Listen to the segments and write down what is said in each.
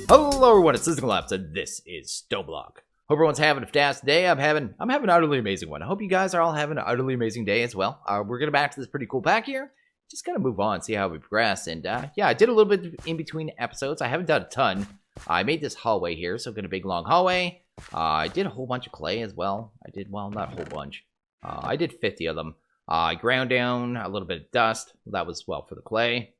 Hello everyone, it's SystemCollapse and this is StoneBlock. Hope everyone's having a fantastic day. I'm having an utterly amazing one. I hope you guys are all having an utterly amazing day as well. We're gonna back to this pretty cool pack here. Just gonna move on, see how we progress. And yeah, I did a little bit in between episodes. I haven't done a ton. I made this hallway here, so I've got a big long hallway. I did a whole bunch of clay as well. Well, not a whole bunch. I did 50 of them. I ground down a little bit of dust. That was, well, for the clay.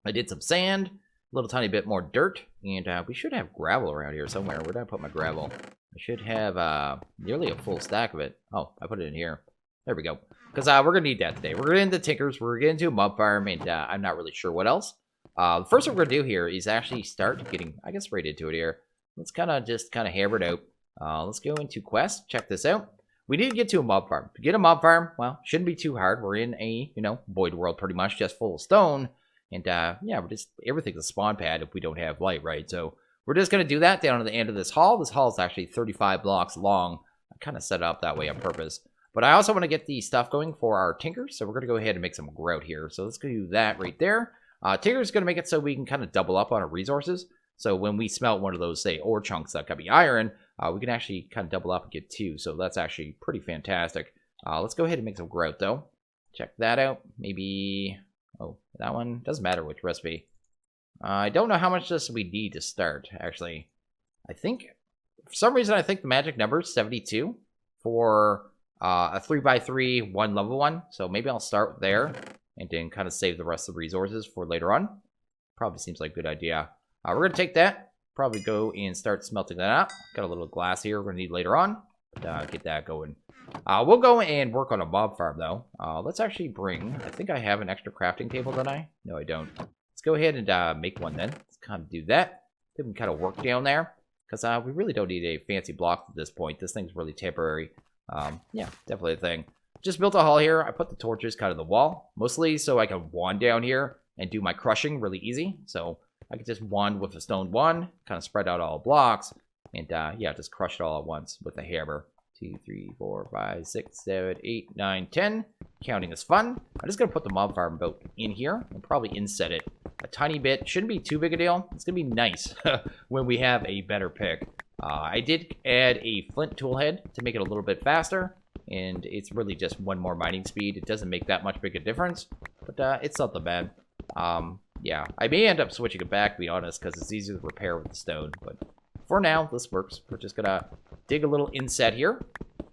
I did some sand. A little tiny bit more dirt, and we should have gravel around here somewhere. Where did I put my gravel? I should have nearly a full stack of it. Oh, I put it in here. There we go. Because we're going to need that today. We're going into Tinkers, we're getting into a mob farm, and I'm not really sure what else. The first thing we're going to do here is actually start getting, I guess, right into it here. Let's kind of hammer it out. Let's go into quest. Check this out. We need to get to a mob farm. To get a mob farm, well, shouldn't be too hard. We're in a, void world pretty much, just full of stone. And, yeah, everything's a spawn pad if we don't have light, right? So we're just going to do that down at the end of this hall. This hall is actually 35 blocks long. I kind of set it up that way on purpose. But I also want to get the stuff going for our tinkers. So we're going to go ahead and make some grout here. So let's go do that right there. Tinker's going to make it so we can kind of double up on our resources. So when we smelt one of those, say, ore chunks that could be iron, we can actually kind of double up and get two. So that's actually pretty fantastic. Let's go ahead and make some grout, though. Check that out. Maybe... Oh, that one doesn't matter which recipe. I don't know how much this we need to start, actually. I think, for some reason, I think the magic number is 72 for a 3x3 one level one. So maybe I'll start there and then kind of save the rest of the resources for later on. Probably seems like a good idea. We're going to take that, probably go and start smelting that up. Got a little glass here we're going to need later on. Get that going. We'll go and work on a mob farm, though. Let's actually bring... I think I have an extra crafting table, don't I? No, I don't. Let's go ahead and make one, then. Let's kind of do that. Then we can kind of work down there. Because we really don't need a fancy block at this point. This thing's really temporary. Yeah, definitely a thing. Just built a hall here. I put the torches kind of the wall. Mostly so I can wand down here and do my crushing really easy. So I can just wand with a stone wand. Kind of spread out all the blocks. And yeah, just crush it all at once with a hammer. 2, 3, 4, 5, 6, 7, 8, 9, 10. Counting is fun. I'm just going to put the mob farm boat in here and probably inset it a tiny bit. Shouldn't be too big a deal. It's going to be nice when we have a better pick. I did add a flint tool head to make it a little bit faster. And it's really just one more mining speed. It doesn't make that much big a difference. But it's not the bad. Yeah, I may end up switching it back, to be honest, because it's easier to repair with the stone. But for now, this works. We're just going to dig a little inset here.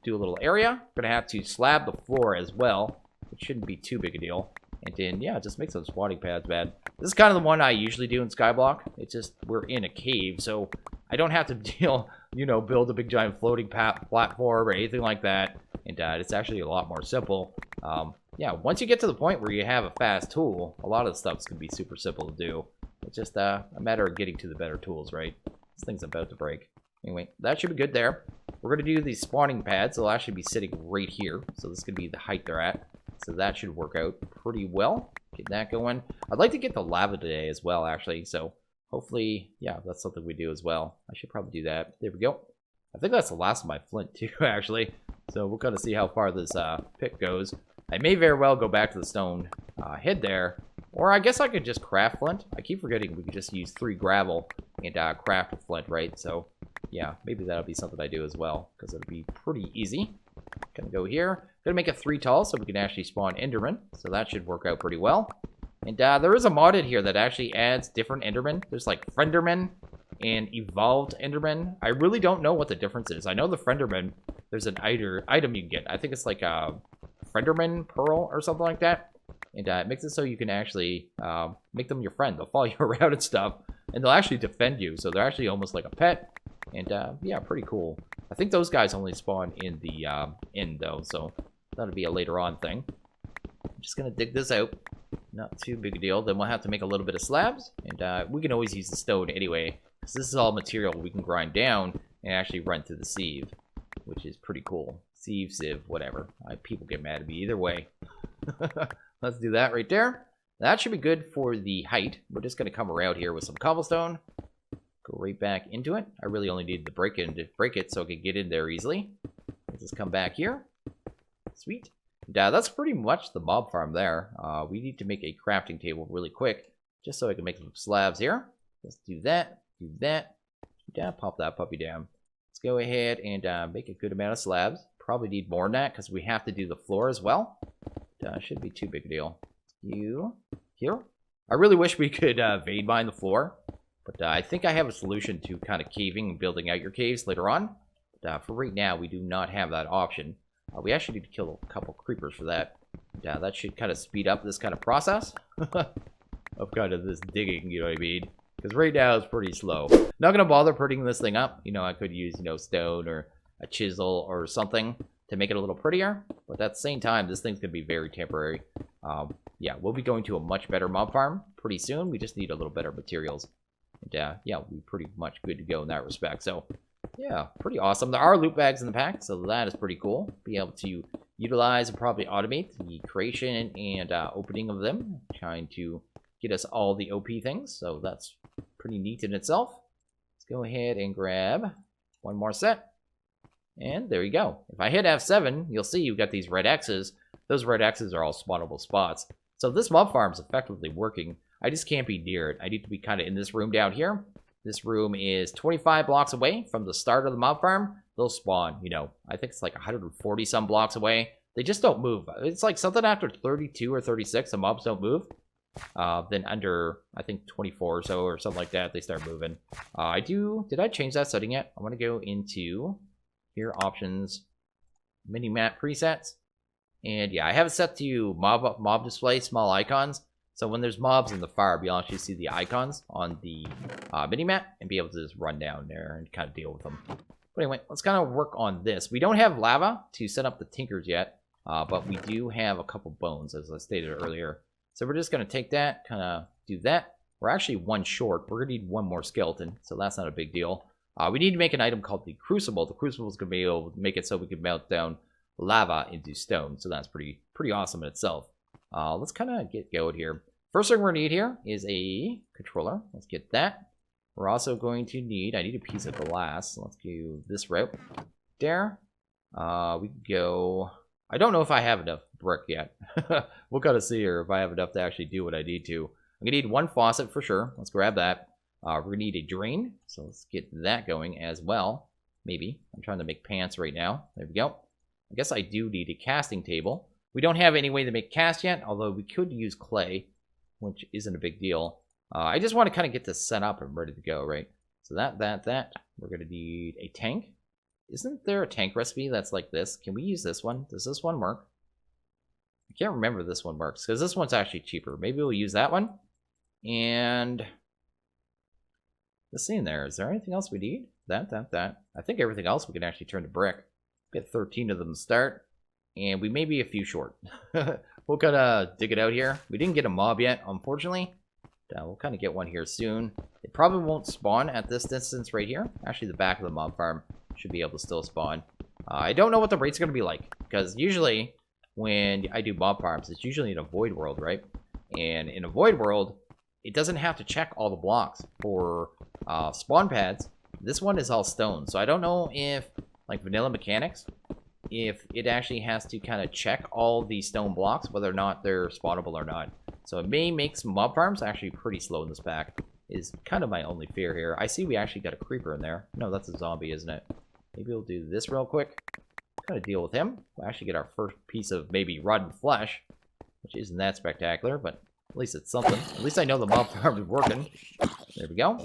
Do a little area. We're going to have to slab the floor as well. It shouldn't be too big a deal. And then, yeah, just make some spawning pads, man. This is kind of the one I usually do in SkyBlock. It's just, we're in a cave, so I don't have to deal, build a big giant floating platform or anything like that. And it's actually a lot more simple. Yeah, once you get to the point where you have a fast tool, a lot of the stuff's going to be super simple to do. It's just a matter of getting to the better tools, right? This thing's about to break. Anyway, that should be good there. We're going to do these spawning pads. They'll actually be sitting right here. So this is going to be the height they're at. So that should work out pretty well. Get that going. I'd like to get the lava today as well, actually. So hopefully, yeah, that's something we do as well. I should probably do that. There we go. I think that's the last of my flint too, actually. So we'll kind of see how far this pick goes. I may very well go back to the stone head there. Or I guess I could just craft flint. I keep forgetting we could just use 3 gravel and craft a flint, right? So, yeah, maybe that'll be something I do as well, because it'll be pretty easy. Gonna go here. Gonna make it 3 tall so we can actually spawn Enderman. So that should work out pretty well. And there is a modded here that actually adds different Endermen. There's like Frienderman and Evolved Enderman. I really don't know what the difference is. I know the Frienderman, there's an item you can get. I think it's like a Frienderman Pearl or something like that. And it makes it so you can actually make them your friend. They'll follow you around and stuff. And they'll actually defend you. So they're actually almost like a pet. And yeah, pretty cool. I think those guys only spawn in the end, though. So that'll be a later on thing. I'm just going to dig this out. Not too big a deal. Then we'll have to make a little bit of slabs. And we can always use the stone anyway. Because this is all material we can grind down and actually run through the sieve. Which is pretty cool. Sieve, whatever. People get mad at me either way. Let's do that right there. That should be good for the height. We're just going to come around here with some cobblestone. Go right back into it. I really only need to break it so I can get in there easily. Let's just come back here. Sweet. That's pretty much the mob farm there. We need to make a crafting table really quick, just so I can make some slabs here. Let's do that. Do that. Yeah, pop that puppy down. Let's go ahead and make a good amount of slabs. Probably need more than that because we have to do the floor as well. Shouldn't be too big a deal. You here. I really wish we could vein mine the floor. But I think I have a solution to kind of caving and building out your caves later on. But for right now, we do not have that option. We actually need to kill a couple creepers for that. That should kind of speed up this kind of process of kind of this digging, you know what I mean? Because right now it's pretty slow. Not going to bother putting this thing up. You know, I could use, stone or a chisel or something to make it a little prettier. But at the same time, this thing's going to be very temporary. Yeah, we'll be going to a much better mob farm pretty soon. We just need a little better materials. And yeah, we're pretty much good to go in that respect. So, yeah, pretty awesome. There are loot bags in the pack, so that is pretty cool. Be able to utilize and probably automate the creation and opening of them, trying to get us all the OP things. So that's pretty neat in itself. Let's go ahead and grab one more set. And there you go. If I hit F7, you'll see you've got these red X's. Those red X's are all spawnable spots. So this mob farm is effectively working. I just can't be near it. I need to be kind of in this room down here. This room is 25 blocks away from the start of the mob farm. They'll spawn, I think it's like 140 some blocks away. They just don't move. It's like something after 32 or 36, the mobs don't move. Then under, I think 24 or so or something like that, they start moving. Did I change that setting yet? I want to go into here, options, mini-map presets. And yeah, I have it set to mob display, small icons. So when there's mobs in the fire, you'll actually see the icons on the mini-map and be able to just run down there and kind of deal with them. But anyway, let's kind of work on this. We don't have lava to set up the tinkers yet, but we do have a couple bones, as I stated earlier. So we're just going to take that, kind of do that. We're actually one short. We're going to need one more skeleton, so that's not a big deal. We need to make an item called the Crucible. The Crucible is going to be able to make it so we can melt down lava into stone, so that's pretty awesome in itself. Let's kind of get going here. First thing we're going to need here is a controller. Let's get that. We're also going to need, I need a piece of glass. So let's do this route. There. We can go, I don't know if I have enough brick yet. We'll kind of see here if I have enough to actually do what I need to. I'm going to need one faucet for sure. Let's grab that. We're going to need a drain. So let's get that going as well. Maybe. I'm trying to make pants right now. There we go. I guess I do need a casting table. We don't have any way to make cast yet, although we could use clay, which isn't a big deal. I just want to kind of get this set up and ready to go, right? So that. We're going to need a tank. Isn't there a tank recipe that's like this? Can we use this one? Does this one work? I can't remember if this one works, because this one's actually cheaper. Maybe we'll use that one. And let's see in there. Is there anything else we need? That. I think everything else we can actually turn to brick. Get 13 of them to start. And we may be a few short. We'll kind of dig it out here. We didn't get a mob yet, unfortunately. We'll kind of get one here soon. It probably won't spawn at this distance right here. Actually, the back of the mob farm should be able to still spawn. I don't know what the rate's going to be like, because usually when I do mob farms, it's usually in a void world, right? And in a void world, it doesn't have to check all the blocks for spawn pads. This one is all stone, so I don't know if, like vanilla mechanics, if it actually has to kind of check all the stone blocks, whether or not they're spawnable or not. So it may make some mob farms actually pretty slow in this pack, is kind of my only fear here. I see we actually got a creeper in there. No, that's a zombie, isn't it? Maybe we'll do this real quick. Kind of deal with him. We'll actually get our first piece of maybe rotten flesh, which isn't that spectacular, but at least it's something. At least I know the mob farm is working. There we go.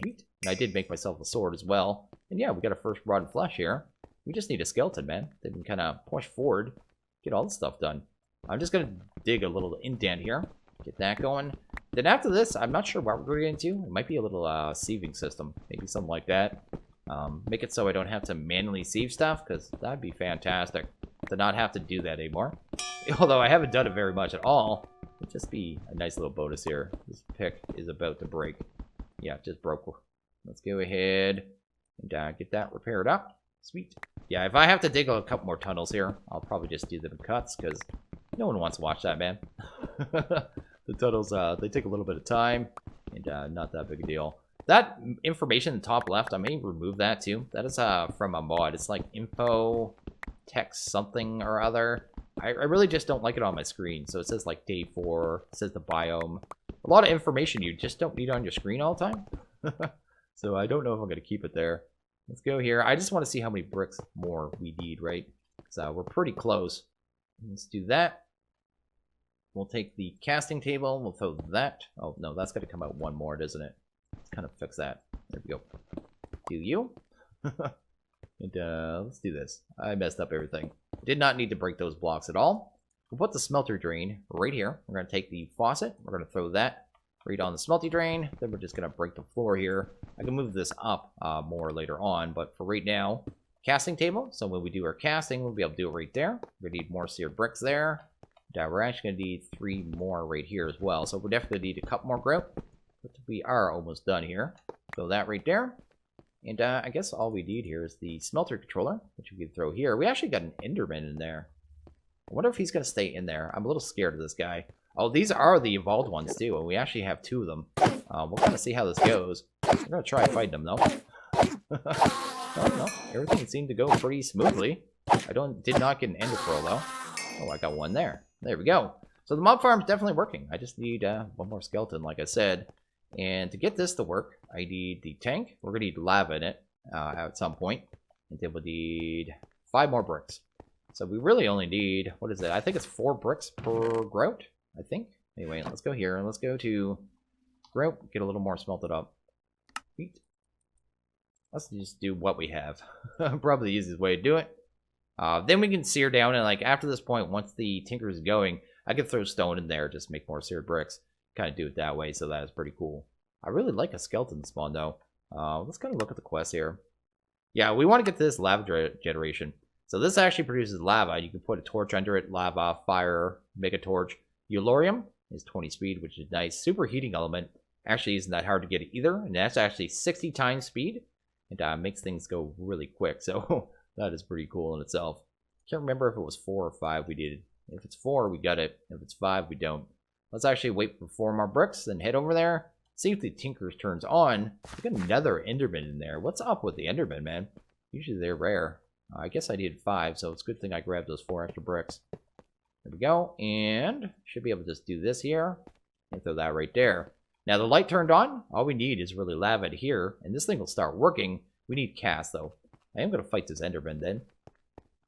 Sweet. And I did make myself a sword as well. And yeah, we got our first rotten flesh here. We just need a skeleton, man. They can kind of push forward, get all the stuff done. I'm just going to dig a little indent here. Get that going. Then after this, I'm not sure what we're going to do. It might be a little sieving system. Maybe something like that. Make it so I don't have to manually sieve stuff, because that'd be fantastic to not have to do that anymore. Although I haven't done it very much at all. It'd just be a nice little bonus here. This pick is about to break. Yeah, it just broke. Let's go ahead and get that repaired up. Sweet. Yeah, if I have to dig a couple more tunnels here, I'll probably just do them in cuts, because no one wants to watch that, man. The tunnels, they take a little bit of time, and not that big a deal. That information in the top left, I may remove that too. That is from a mod. It's like info text something or other. I really just don't like it on my screen. So it says like day 4, it says the biome. A lot of information you just don't need on your screen all the time. So I don't know if I'm going to keep it there. Let's go here. I just want to see how many bricks more we need, right? So we're pretty close. Let's do that. We'll take the casting table. We'll throw that. Oh, no, that's going to come out one more, doesn't it? Let's kind of fix that. There we go. Do you? And let's do this. I messed up everything. Did not need to break those blocks at all. We'll put the smelter drain right here. We're going to take the faucet. We're going to throw that right on the smelter drain. Then we're just going to break the floor here. I can move this up more later on, but for right now, casting table. So when we do our casting, we'll be able to do it right there. We're going to need more seared bricks there. We're actually going to need 3 more right here as well. So we're definitely going to need a couple more grout. But we are almost done here. So that right there. And I guess all we need here is the smelter controller, which we can throw here. We actually got an Enderman in there. I wonder if he's going to stay in there. I'm a little scared of this guy. Oh, these are the evolved ones too, and we actually have 2 of them. We'll kind of see how this goes. We're going to try fighting them though. No, everything seemed to go pretty smoothly. Did not get an ender pearl though. Oh, I got one there. There we go. So the mob farm's definitely working. I just need one more skeleton, like I said. And to get this to work, I need the tank. We're going to need lava in it at some point. And then we'll need 5 more bricks. So we really only need, what is it? I think it's 4 bricks per grout, I think. Anyway, let's go here. Let's go to grout, get a little more smelted up. Sweet. Let's just do what we have. Probably the easiest way to do it. Then we can sear down, and like after this point, once the tinker is going, I can throw stone in there, just make more seared bricks. Kind of do it that way, so that is pretty cool. I really like a skeleton spawn though. Let's kind of look at the quest here. Yeah, we want to get to this lava generation. So this actually produces lava. You can put a torch under it, lava, fire, make a torch. Eulorium is 20 speed, which is nice. Superheating element actually isn't that hard to get either, and that's actually 60 times speed. And makes things go really quick, so that is pretty cool in itself. Can't remember if it was 4 or 5 we needed. If it's 4, we got it. If it's 5, we don't. Let's actually wait for 4 more bricks, then head over there. See if the tinker turns on. We got another Enderman in there. What's up with the Enderman, man? Usually they're rare. I guess I needed 5, so it's a good thing I grabbed those 4 extra bricks. There we go, and should be able to just do this here and throw that right there. Now the light turned on. All we need is really lava here, and this thing will start working. We need cast though. I am going to fight this Enderman then,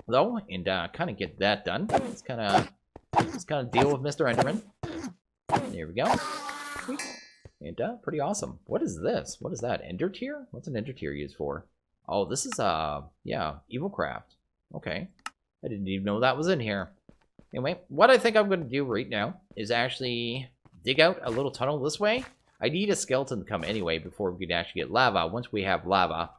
though, and kind of get that done. Let's kind of deal with Mr. Enderman. There we go. And pretty awesome. What is this? What is that? Ender tier? What's an ender tier used for? Oh, this is yeah, evil craft. Okay, I didn't even know that was in here. Anyway, what I think I'm going to do right now is actually dig out a little tunnel this way. I need a skeleton to come anyway before we can actually get lava. Once we have lava,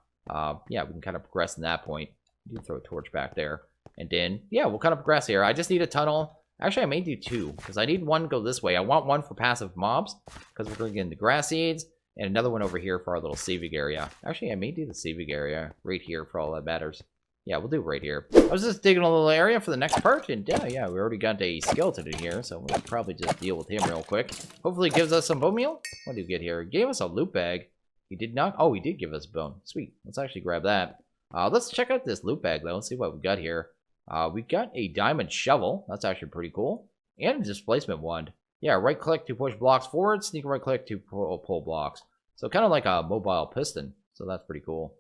yeah, we can kind of progress in that point. You can throw a torch back there. And then, yeah, we'll kind of progress here. I just need a tunnel. Actually, I may do 2, because I need one to go this way. I want one for passive mobs, because we're going to get into grass seeds, and another one over here for our little saving area. Actually, I may do the saving area right here for all that matters. Yeah, we'll do it right here. I was just digging a little area for the next part, and yeah, we already got a skeleton in here, so we'll probably just deal with him real quick. Hopefully it gives us some bone meal. What did he get here? He gave us a loot bag. He did not? Oh, he did give us bone. Sweet. Let's actually grab that. Let's check out this loot bag, though. Let's see what we got here. We got a diamond shovel. That's actually pretty cool. And a displacement wand. Yeah, right click to push blocks forward, sneak right click to pull blocks. So kind of like a mobile piston. So that's pretty cool.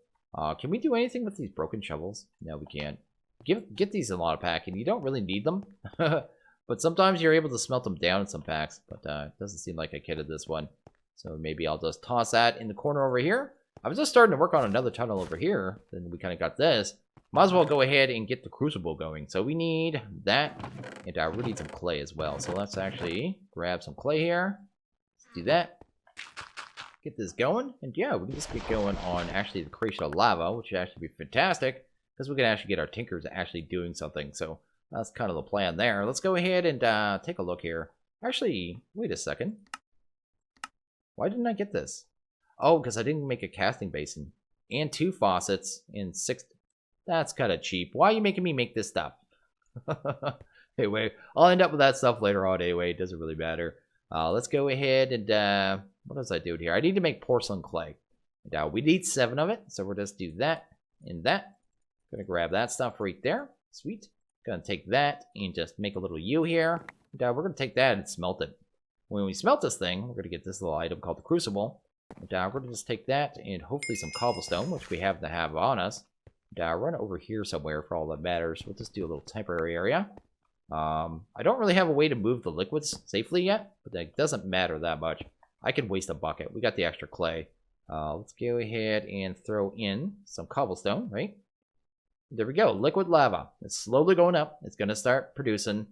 Can we do anything with these broken shovels? No, we can't. Get these in a lot of pack, and you don't really need them. But sometimes you're able to smelt them down in some packs. But it doesn't seem like I kitted this one. So maybe I'll just toss that in the corner over here. I was just starting to work on another tunnel over here. Then we kind of got this. Might as well go ahead and get the Crucible going. So we need that, and we need some clay as well. So let's actually grab some clay here. Let's do that. Get this going, and yeah, we can just get going on actually the creation of lava, which would actually be fantastic, because we can actually get our tinkers actually doing something. So that's kind of the plan there. Let's go ahead and take a look here. Actually, wait a second. Why didn't I get this? Oh, because I didn't make a casting basin. And 2 faucets and 6... That's kind of cheap. Why are you making me make this stuff? Anyway, I'll end up with that stuff later on anyway. It doesn't really matter. Let's go ahead and... what was I doing here? I need to make porcelain clay. And, we need 7 of it. So we'll just do that and that. Gonna grab that stuff right there. Sweet. Gonna take that and just make a little U here. And, we're gonna take that and smelt it. When we smelt this thing, we're gonna get this little item called the Crucible. And, we're going to just take that and hopefully some cobblestone, which we happen to have on us. And, run over here somewhere for all that matters. We'll just do a little temporary area. I don't really have a way to move the liquids safely yet, but that doesn't matter that much. I can waste a bucket. We got the extra clay. Let's go ahead and throw in some cobblestone, right? There we go. Liquid lava. It's slowly going up. It's going to start producing.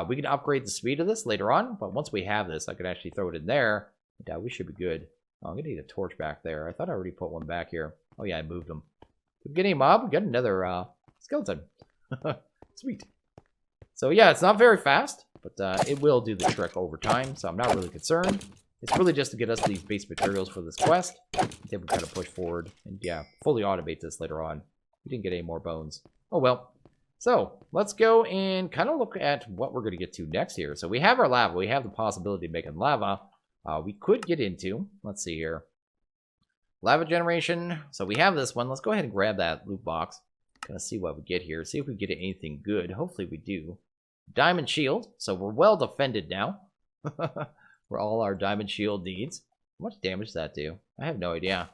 We can upgrade the speed of this later on, but once we have this, I could actually throw it in there. And, we should be good. Oh, I'm going to need a torch back there. I thought I already put one back here. Oh, yeah, I moved them. Did we get any mob? We got another skeleton. Sweet. So, yeah, it's not very fast, but it will do the trick over time, so I'm not really concerned. It's really just to get us these base materials for this quest. Then we kind of push forward and, yeah, fully automate this later on. We didn't get any more bones. Oh, well. So, let's go and kind of look at what we're going to get to next here. So, we have our lava. We have the possibility of making lava. We could get into, let's see here, lava generation. So, we have this one. Let's go ahead and grab that loot box. Kind of see what we get here. See if we get anything good. Hopefully, we do. Diamond shield. So, we're well defended now. For all our diamond shield needs. How much damage does that do? I have no idea.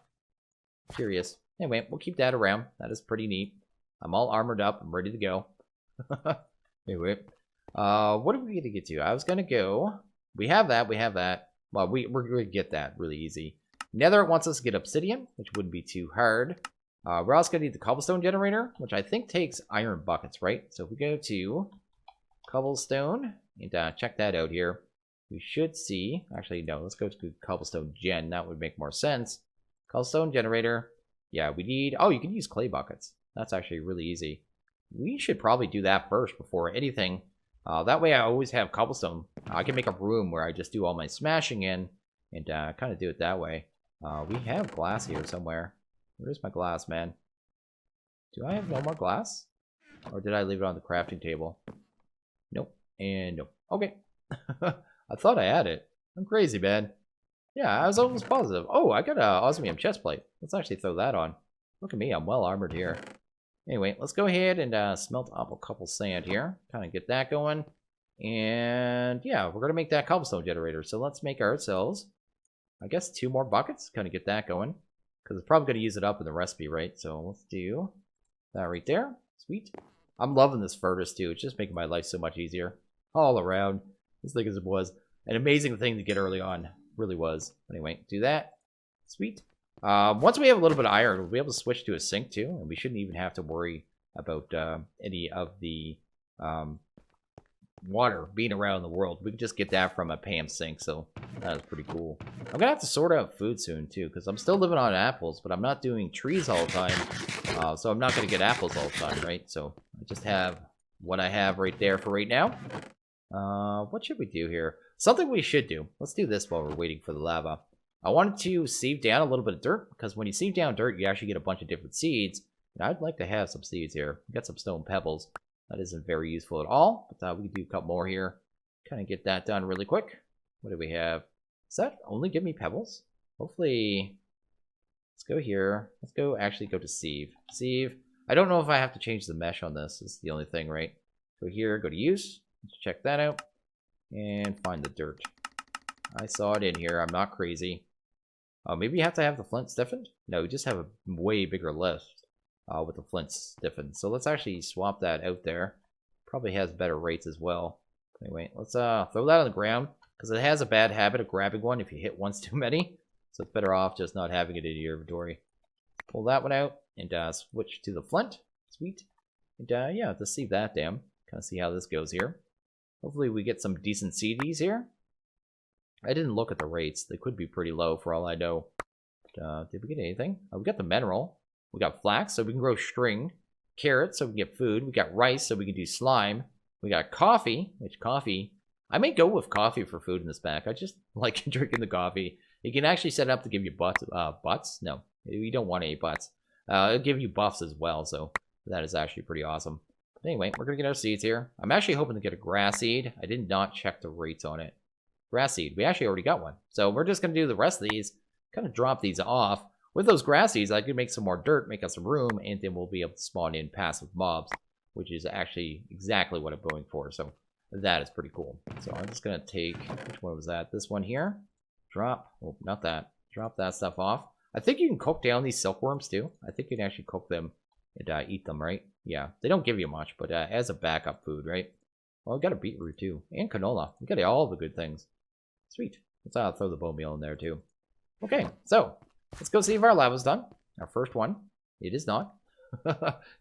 Curious. Anyway, we'll keep that around. That is pretty neat. I'm all armored up. I'm ready to go. Anyway, what are we going to get to? I was going to go. We have that. We have that. Well, we're going to get that really easy. Nether wants us to get obsidian, which wouldn't be too hard. We're also going to need the cobblestone generator, which I think takes iron buckets, right? So if we go to cobblestone and check that out here. We should see, actually, no, let's go to cobblestone gen. That would make more sense. Cobblestone generator. Yeah, we need, oh, you can use clay buckets. That's actually really easy. We should probably do that first before anything. That way I always have cobblestone. I can make a room where I just do all my smashing in and kind of do it that way. We have glass here somewhere. Where's my glass, man? Do I have no more glass? Or did I leave it on the crafting table? Nope. And nope. Okay. I thought I had it. I'm crazy, man. Yeah, I was almost positive. Oh, I got a osmium chest plate. Let's actually throw that on. Look at me, I'm well armored here. Anyway, let's go ahead and smelt up a couple sand here. Kind of get that going. And yeah, we're going to make that cobblestone generator. So let's make ourselves, I guess, 2 more buckets. Kind of get that going. Because it's probably going to use it up in the recipe, right? So let's do that right there. Sweet. I'm loving this furnace too. It's just making my life so much easier. All around. As thick as it was. An amazing thing to get early on. Really was. Anyway, do that. Sweet. Once we have a little bit of iron, we'll be able to switch to a sink too. And we shouldn't even have to worry about any of the water being around the world. We can just get that from a Pam sink. So that is pretty cool. I'm going to have to sort out food soon too. Because I'm still living on apples. But I'm not doing trees all the time. So I'm not going to get apples all the time, right? So I just have what I have right there for right now. What should we do here? Something we should do. Let's do this while we're waiting for the lava. I wanted to sieve down a little bit of dirt, because when you sieve down dirt, you actually get a bunch of different seeds. And I'd like to have some seeds here. We got some stone pebbles. That isn't very useful at all, but we can do a couple more here. Kind of get that done really quick. What do we have? Does that only give me pebbles? Hopefully, let's go here. Let's go actually go to sieve. Sieve. I don't know if I have to change the mesh on this. This is the only thing, right? Go here, go to use. Let's check that out. And find the dirt. I saw it in here. I'm not crazy. Maybe you have to have the flint stiffened? No, you just have a way bigger list with the flint stiffened. So let's actually swap that out there. Probably has better rates as well. Anyway, let's throw that on the ground. Because it has a bad habit of grabbing one if you hit once too many. So it's better off just not having it in your inventory. Pull that one out and switch to the flint. Sweet. And yeah, let's see that down. Kind of see how this goes here. Hopefully we get some decent CDs here. I didn't look at the rates. They could be pretty low for all I know. But, did we get anything? Oh, we got the mineral. We got flax, so we can grow string. Carrots, so we can get food. We got rice, so we can do slime. We got coffee, which coffee... I may go with coffee for food in this pack. I just like drinking the coffee. You can actually set it up to give you butts? No, you don't want any butts. It'll give you buffs as well, so that is actually pretty awesome. But anyway, we're going to get our seeds here. I'm actually hoping to get a grass seed. I did not check the rates on it. Grass seed. We actually already got one. So we're just going to do the rest of these. Kind of drop these off. With those grass seeds, I could make some more dirt, make us some room, and then we'll be able to spawn in passive mobs, which is actually exactly what I'm going for. So that is pretty cool. So I'm just going to take, which one was that? This one here. Drop. Oh, not that. Drop that stuff off. I think you can cook down these silkworms too. I think you can actually cook them and eat them, right? Yeah, they don't give you much, but as a backup food, right? Well, we got a beetroot too, and canola. We got all the good things. Sweet. Let's throw the bone meal in there too. Okay, so let's go see if our lava's done. Our first one. It is not.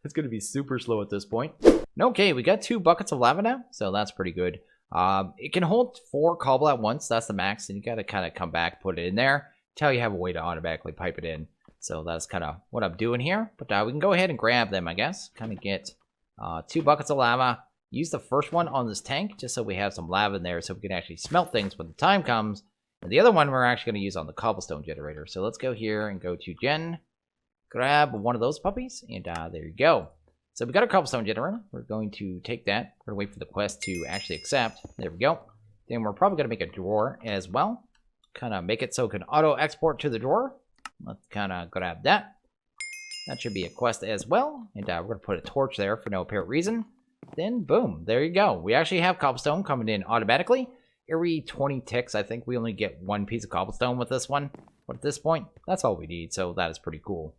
It's going to be super slow at this point. Okay, we got 2 buckets of lava now, so that's pretty good. It can hold 4 cobble at once. That's the max, and you got to kind of come back, put it in there, until you have a way to automatically pipe it in. So that's kind of what I'm doing here. But we can go ahead and grab them, I guess. Kind of get 2 buckets of lava. Use the first one on this tank, just so we have some lava in there, so we can actually smelt things when the time comes. And the other one we're actually going to use on the Cobblestone Generator. So let's go here and go to Gen. Grab one of those puppies, and there you go. So we got our Cobblestone Generator. We're going to take that. We're going to wait for the quest to actually accept. There we go. Then we're probably going to make a drawer as well. Kind of make it so it can auto-export to the drawer. Let's kind of grab that. That should be a quest as well. And we're going to put a torch there for no apparent reason. Then, boom, there you go. We actually have cobblestone coming in automatically. Every 20 ticks, I think we only get 1 piece of cobblestone with this one. But at this point, that's all we need, so that is pretty cool.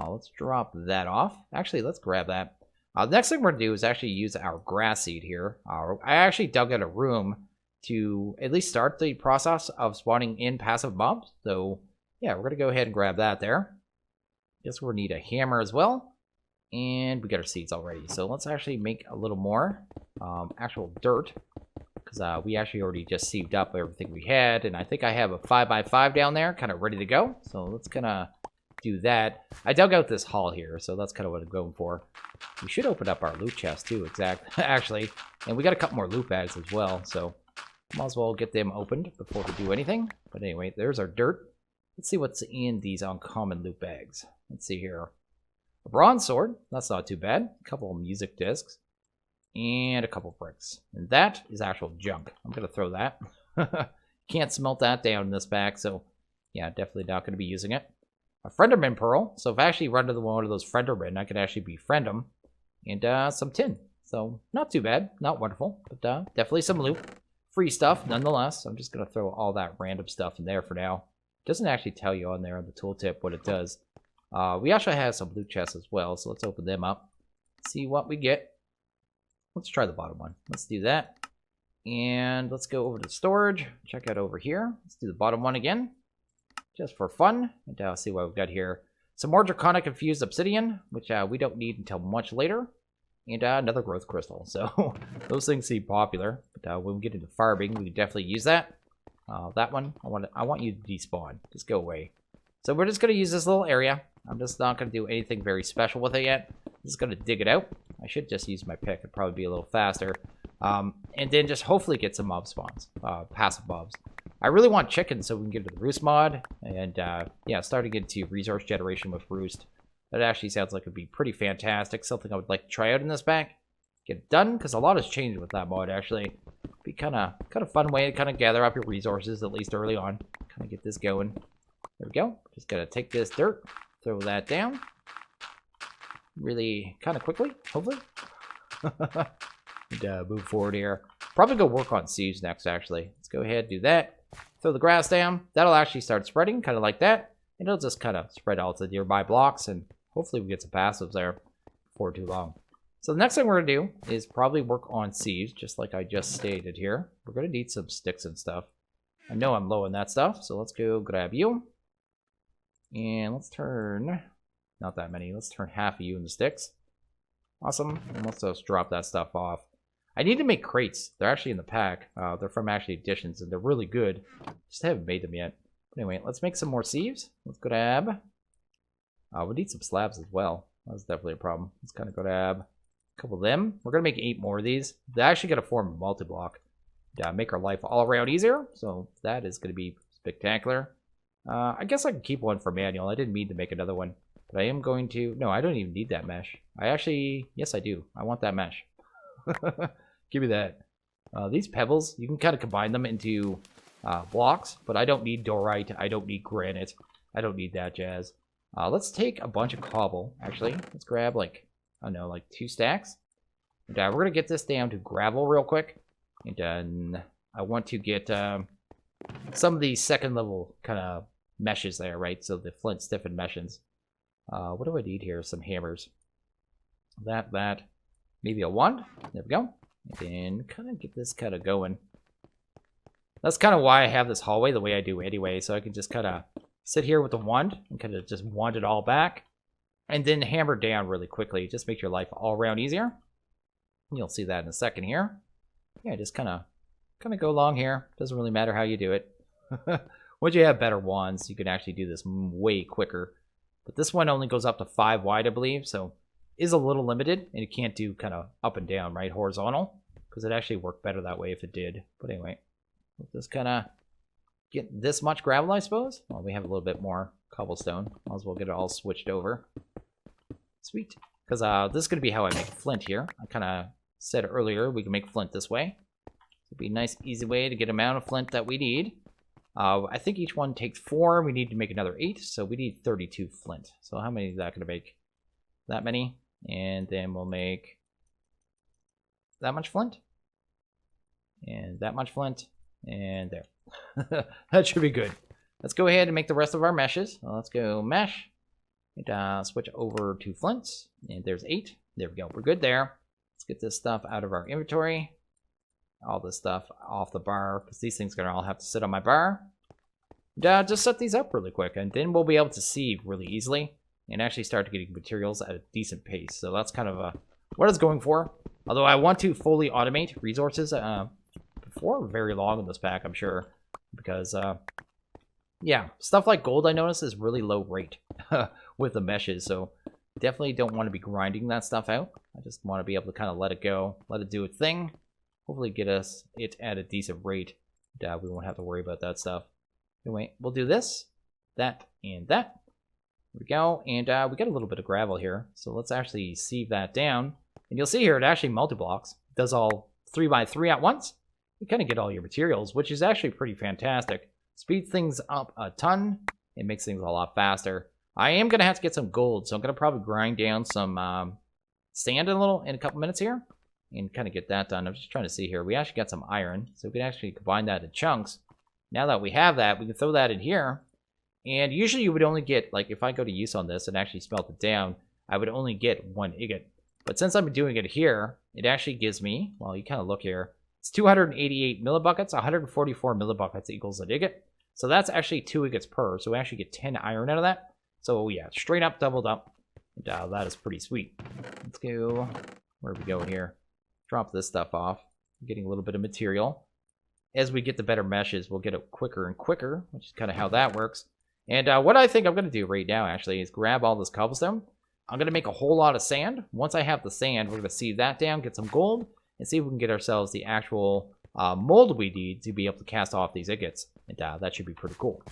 Let's drop that off. Actually, let's grab that. The next thing we're going to do is actually use our grass seed here. I actually dug out a room to at least start the process of spawning in passive mobs. So, yeah, we're going to go ahead and grab that there. Guess we'll need a hammer as well. And we got our seeds already. So let's actually make a little more actual dirt. Because we actually already just sieved up everything we had. And I think I have a 5x5 down there kind of ready to go. So let's kind of do that. I dug out this hall here. So that's kind of what I'm going for. We should open up our loot chest too, actually. And we got a couple more loot bags as well. So might as well get them opened before we do anything. But anyway, there's our dirt. Let's see what's in these uncommon loot bags. Let's see here. A bronze sword. That's not too bad. A couple of music discs. And a couple bricks. And that is actual junk. I'm going to throw that. Can't smelt that down in this pack. So, yeah, definitely not going to be using it. A Frienderman Pearl. So if I actually run to one of those Friendermen, I could actually befriend them. And some tin. So, not too bad. Not wonderful. But definitely some loot. Free stuff, nonetheless. I'm just going to throw all that random stuff in there for now. It doesn't actually tell you on there on the tooltip what it does. We actually have some loot chests as well. So let's open them up. See what we get. Let's try the bottom one. Let's do that. And let's go over to storage. Check out over here. Let's do the bottom one again. Just for fun. And see what we've got here. Some more Draconic Infused Obsidian, which we don't need until much later. And another Growth Crystal. So those things seem popular. But when we get into farming, we can definitely use that. That one, I want you to despawn. Just go away. So we're just going to use this little area. I'm just not going to do anything very special with it yet. I'm just going to dig it out. I should just use my pick. It'd probably be a little faster. And then just hopefully get some mob spawns. Passive mobs. I really want chickens so we can get into the roost mod. And yeah, starting into resource generation with roost. That actually sounds like it'd be pretty fantastic. Something I would like to try out in this pack. Get it done, because a lot has changed with that mod actually. Be kind of fun way to kind of gather up your resources, at least early on. Kind of get this going. There we go. Just gotta take this dirt. Throw that down. Really kind of quickly, hopefully. And move forward here. Probably go work on seeds next, actually. Let's go ahead and do that. Throw the grass down. That'll actually start spreading, kind of like that. And it'll just kind of spread out to nearby blocks. And hopefully we get some passives there before too long. So the next thing we're going to do is probably work on seeds, just like I just stated here. We're going to need some sticks and stuff. I know I'm low on that stuff, so let's go grab you. And let's turn, not that many, let's turn half of you into sticks. Awesome. And let's just drop that stuff off. I need to make crates. They're actually in the pack. They're from actually Additions, and they're really good. Just haven't made them yet. But anyway, let's make some more sieves. Let's grab. We need some slabs as well. That's definitely a problem. Let's kind of grab a couple of them. We're going to make 8 more of these. They're actually going to form a multi-block. Make our life all around easier. So that is going to be spectacular. I guess I can keep one for manual. I didn't mean to make another one. But I am going to... No, I don't even need that mesh. I actually... Yes, I do. I want that mesh. Give me that. These pebbles, you can kind of combine them into blocks. But I don't need dorite. I don't need granite. I don't need that jazz. Let's take a bunch of cobble, actually. Let's grab, like, I don't know, like 2 stacks. And we're going to get this down to gravel real quick. And then I want to get some of these second level kind of meshes there, right? So the flint stiffened meshes. What do I need here? Some hammers. That, maybe a wand. There we go. And then kind of get this kind of going. That's kind of why I have this hallway the way I do anyway. So I can just kind of sit here with the wand and kind of just wand it all back. And then hammer down really quickly. Just makes your life all around easier. You'll see that in a second here. Yeah, just kind of go along here. Doesn't really matter how you do it. Once you have better wands, you can actually do this way quicker. But this one only goes up to 5 wide, I believe. So is a little limited, and you can't do kind of up and down, right? Horizontal, because it actually worked better that way if it did. But anyway, we'll just kind of get this much gravel, I suppose. Well, we have a little bit more cobblestone. Might as well get it all switched over. Sweet. Because this is going to be how I make flint here. I kind of said earlier we can make flint this way. It'll be a nice, easy way to get the amount of flint that we need. I think each one takes 4. We need to make another 8, so we need 32 flint. So how many is that going to make? That many. And then we'll make that much flint. And that much flint. And there. That should be good. Let's go ahead and make the rest of our meshes. Let's go mesh. And switch over to flints. And there's 8. There we go. We're good there. Let's get this stuff out of our inventory. All this stuff off the bar, because these things are going to all have to sit on my bar. And, just set these up really quick, and then we'll be able to see really easily and actually start getting materials at a decent pace. So that's kind of what I was going for. Although I want to fully automate resources before very long in this pack, I'm sure. Because, yeah, stuff like gold I notice is really low rate with the meshes. So definitely don't want to be grinding that stuff out. I just want to be able to kind of let it go, let it do its thing. Hopefully get us it at a decent rate. We won't have to worry about that stuff. Anyway, we'll do this, that, and that. There we go. And we got a little bit of gravel here. So let's actually sieve that down. And you'll see here it actually multi-blocks. It does all 3x3 at once. You kind of get all your materials, which is actually pretty fantastic. Speeds things up a ton. It makes things a lot faster. I am going to have to get some gold. So I'm going to probably grind down some sand in a couple minutes here. And kind of get that done. I'm just trying to see here. We actually got some iron, so we can actually combine that in chunks. Now that we have that, we can throw that in here. And usually you would only get, like, if I go to use on this and actually smelt it down, I would only get 1 ingot. But since I'm doing it here, it actually gives me, well, you kind of look here, it's 288 millibuckets. 144 millibuckets equals an ingot. So that's actually 2 ingots per. So we actually get 10 iron out of that. So yeah, straight up, doubled up. And, that is pretty sweet. Let's go, where are we going here? Drop this stuff off. I'm getting a little bit of material. As we get the better meshes, we'll get it quicker and quicker, which is kind of how that works. And what I think I'm going to do right now, actually, is grab all this cobblestone. I'm going to make a whole lot of sand. Once I have the sand, we're going to sieve that down, get some gold, and see if we can get ourselves the actual mold we need to be able to cast off these ingots. And that should be pretty cool.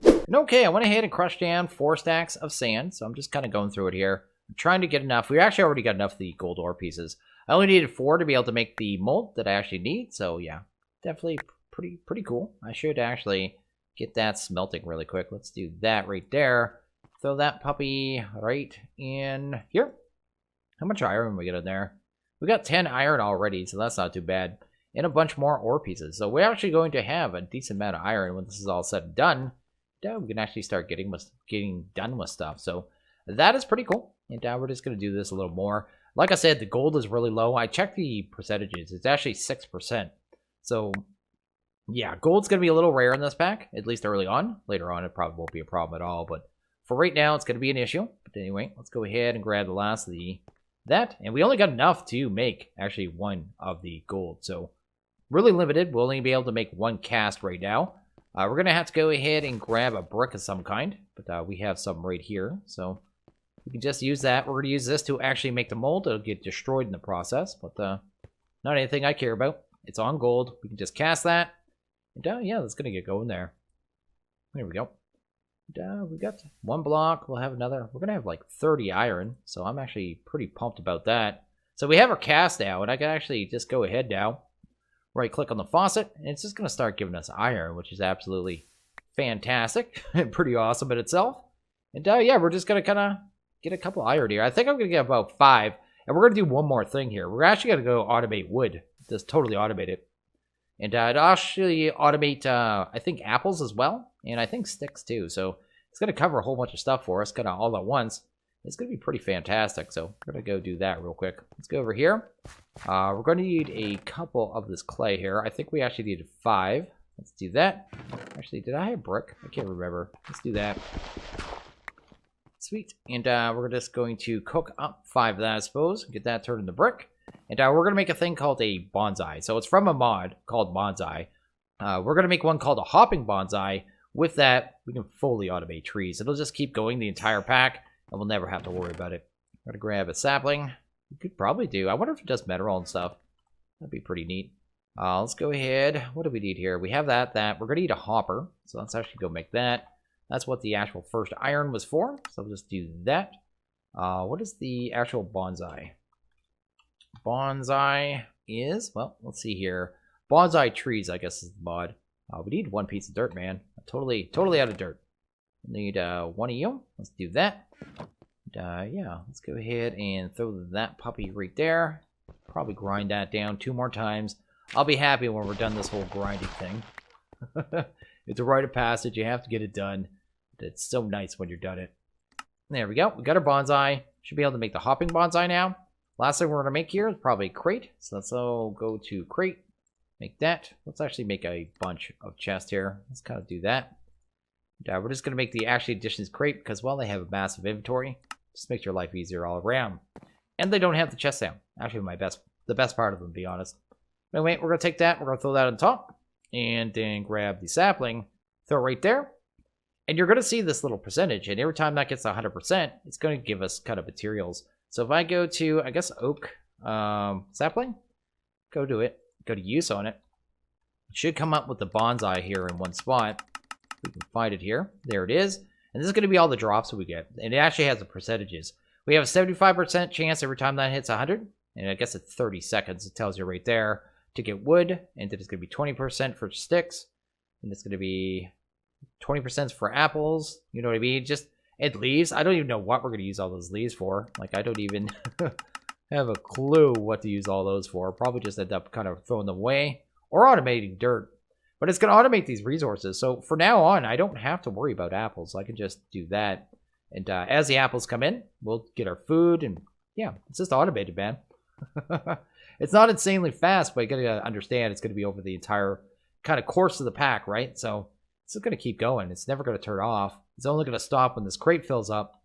And okay, I went ahead and crushed down 4 stacks of sand, so I'm just kind of going through it here. I'm trying to get enough. We actually already got enough of the gold ore pieces. I only needed 4 to be able to make the mold that I actually need. So yeah, definitely pretty cool. I should actually get that smelting really quick. Let's do that right there. Throw that puppy right in here. How much iron we get in there? We got 10 iron already, so that's not too bad. And a bunch more ore pieces. So we're actually going to have a decent amount of iron when this is all said and done. We can actually start getting done with stuff. So that is pretty cool. And we're just going to do this a little more. Like I said, the gold is really low. I checked the percentages. It's actually 6%. So, yeah, gold's going to be a little rare in this pack, at least early on. Later on, it probably won't be a problem at all. But for right now, it's going to be an issue. But anyway, let's go ahead and grab the last of that. And we only got enough to make, actually, 1 of the gold. So, really limited. We'll only be able to make 1 cast right now. We're going to have to go ahead and grab a brick of some kind. But we have some right here. So we can just use that. We're going to use this to actually make the mold. It'll get destroyed in the process, but not anything I care about. It's on gold. We can just cast that. And yeah, that's going to get going there. There we go. And, we got 1 block. We'll have another. We're going to have like 30 iron, so I'm actually pretty pumped about that. So we have our cast now, and I can actually just go ahead now. Right click on the faucet, and it's just going to start giving us iron, which is absolutely fantastic and pretty awesome in itself. And yeah, we're just going to kind of get a couple iron here. I think I'm going to get about 5. And we're going to do one more thing here. We're actually going to go automate wood. Just totally automate it. And I'd actually automate, I think, apples as well. and I think sticks too. So it's going to cover a whole bunch of stuff for us kind of all at once. It's going to be pretty fantastic. So we're going to go do that real quick. Let's go over here. We're going to need a couple of this clay here. I think we actually needed 5. Let's do that. Actually, did I have brick? I can't remember. Let's do that. Sweet. And we're just going to cook up 5 of that, I suppose. Get that turned into brick. And we're going to make a thing called a bonsai. So it's from a mod called Bonsai. We're going to make one called a hopping bonsai. With that, we can fully automate trees. It'll just keep going the entire pack, and we'll never have to worry about it. I'm going to grab a sapling. We could probably do. I wonder if it does mineral and stuff. That'd be pretty neat. Let's go ahead. What do we need here? We have that. We're going to need a hopper. So let's actually go make that. That's what the actual first iron was for. So we'll just do that. What is the actual bonsai? Bonsai is, well, let's see here. Bonsai Trees, I guess, is the mod. We need 1 piece of dirt, man. Totally out of dirt. We need 1 of you. Let's do that. Yeah, let's go ahead and throw that puppy right there. Probably grind that down 2 more times. I'll be happy when we're done this whole grinding thing. It's a rite of passage. You have to get it done. It's so nice when you're done it. There we go. We got our bonsai. Should be able to make the hopping bonsai now. Last thing we're going to make here is probably a crate. So let's all go to crate. Make that. Let's actually make a bunch of chests here. Let's kind of do that. We're just going to make the actually additions crate because, well, they have a massive inventory. Just makes your life easier all around. And they don't have the chest down. Actually, the best part of them, to be honest. Anyway, we're going to take that. We're going to throw that on top. And then grab the sapling. Throw it right there. And you're going to see this little percentage. And every time that gets 100%, it's going to give us kind of materials. So if I go to, I guess, oak sapling, go to it. Go to use on it. It should come up with the bonsai here in one spot. We can find it here. There it is. And this is going to be all the drops we get. And it actually has the percentages. We have a 75% chance every time that hits 100. And I guess it's 30 seconds. It tells you right there to get wood. And then it's going to be 20% for sticks. And it's going to be 20% for apples. You know what I mean? Just, and leaves. I don't even know what we're going to use all those leaves for. Like, I don't even have a clue what to use all those for. Probably just end up kind of throwing them away or automating dirt. But it's going to automate these resources. So for now on, I don't have to worry about apples. I can just do that. And as the apples come in, we'll get our food. And yeah, it's just automated, man. It's not insanely fast, but you got to understand it's going to be over the entire kind of course of the pack, right? So it's going to keep going. It's never going to turn off. It's only going to stop when this crate fills up.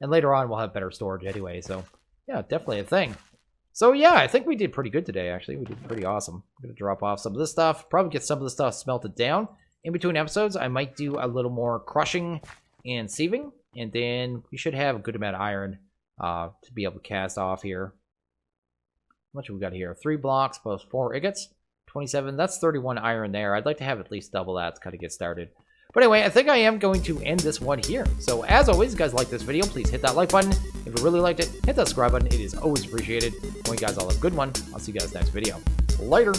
And later on, we'll have better storage anyway. So yeah, definitely a thing. So yeah, I think we did pretty good today, actually. We did pretty awesome. I'm going to drop off some of this stuff. Probably get some of the stuff smelted down. In between episodes, I might do a little more crushing and sieving. And then we should have a good amount of iron to be able to cast off here. How much have we got here? 3 blocks plus 4 ingots. 27. That's 31 iron there. I'd like to have at least double that to kind of get started. But anyway, I think I am going to end this one here. So as always, if you guys like this video, please hit that like button. If you really liked it, hit that subscribe button. It is always appreciated. Well, you guys all have a good one. I'll see you guys next video. Later.